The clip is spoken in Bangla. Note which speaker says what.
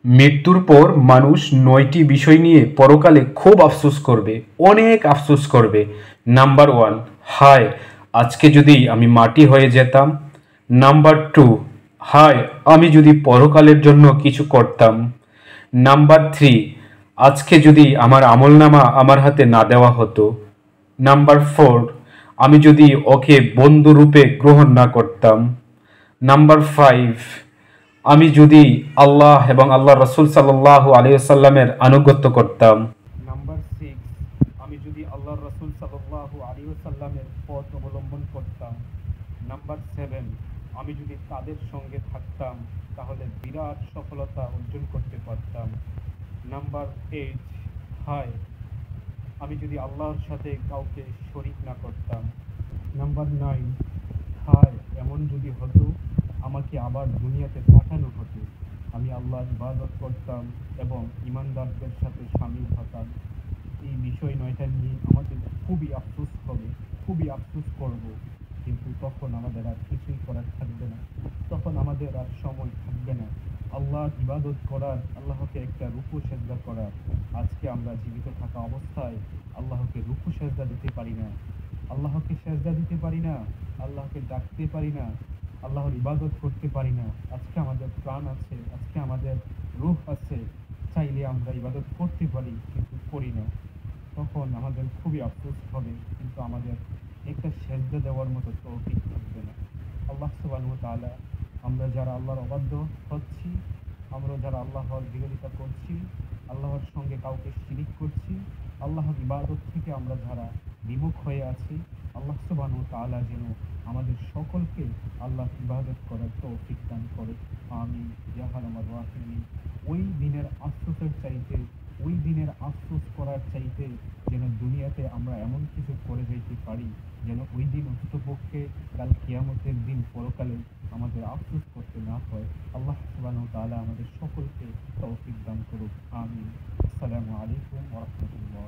Speaker 1: মৃত্যুর পর মানুষ ৯টি বিষয় নিয়ে পরকালে খুব আফসোস করবে, অনেক আফসোস করবে। নাম্বার 1, হায় আজকে যদি আমি মাটি হয়ে যেতাম। নাম্বার 2, হায় আমি যদি পরকালের জন্য কিছু করতাম। নাম্বার 3, আজকে যদি আমার আমলনামা আমার হাতে না দেওয়া হতো। নাম্বার 4, আমি যদি ওকে বন্ধুরূপে গ্রহণ না করতাম। নাম্বার 5, আমি যদি আল্লাহ এবং আল্লাহ রসুল সাল্লাল্লাহু আলাইহি ওয়াসাল্লামের আনুগত্য করতাম। নাম্বার 6, আমি যদি আল্লাহ রসুল সাল্লাল্লাহু আলাইহি ওয়াসাল্লামের পথ অবলম্বন করতাম। নাম্বার 7, আমি যদি তাদের সঙ্গে থাকতাম তাহলে বিরাট সফলতা অর্জন করতে পারতাম। নাম্বার 8, হায় আমি যদি আল্লাহর সাথে কাউকে শরীক না করতাম। নাম্বার 9, হায় এমন যদি হতো আমাকে আবার দুনিয়াতে পাঠানো হতো, আমি আল্লাহর ইবাদত করতাম এবং ইমানদারদের সাথে শামিল হতাম। এই বিষয় 9টা নিয়ে আমাদের খুবই আফসোস হবে, খুবই আফসোস করব, কিন্তু তখন আমাদের আর কিছুই করার থাকবে না, তখন আমাদের আর সময় থাকবে না আল্লাহর ইবাদত করার, আল্লাহকে একটা রুকু সেজদা করার। আজকে আমরা জীবিত থাকা অবস্থায় আল্লাহকে রুকু সেজদা দিতে পারি না, আল্লাহকে সেজদা দিতে পারি না, আল্লাহকে ডাকতে পারি না, আল্লাহর ইবাদত করতে পারি না। আজকে আমাদের প্রাণ আছে, আজকে আমাদের রূহ আছে, চাইলে আমরা ইবাদত করতে পারি কিন্তু করি না। তখন আমাদের খুবই আফসোস হবে, কিন্তু আমাদের একটা সেজদা দেওয়ার মতো তৌফিক থাকবে না। আল্লাহ সুবহানাহু ওয়া তাআলা, আমরা যারা আল্লাহর অবাধ্য হচ্ছি, আমরা যারা আল্লাহর বিরোধিতা করছি, আল্লাহর সঙ্গে কাউকে শিরিক করছি, আল্লাহর ইবাদত থেকে আমরা যারা বিমুখ হয়ে আছি, আল্লাহ সুবহানাহু ওয়া তাআলা যেন আমাদের সকলকে আল্লাহর ইবাদত করার তৌফিক দান করে। আমিন ইয়া আরহামার রাহিমিন। ওই দিনের আফসোসের চাইতে, ওই দিনের আফসোস করার চাইতে যেন দুনিয়াতে আমরা এমন কিছু করে যেতে পারি যেন ওই দিন অন্ততপক্ষে কাল কিয়ামতের দিন পরকালে আমাদের আফসোস করতে না হয়। আল্লাহ সুবহানাহু ওয়া তাআলা আমাদের সকলকে তৌফিক দান করুক। আমিন। আসসালামু আলাইকুম ওয়া রাহমাতুল্লাহ।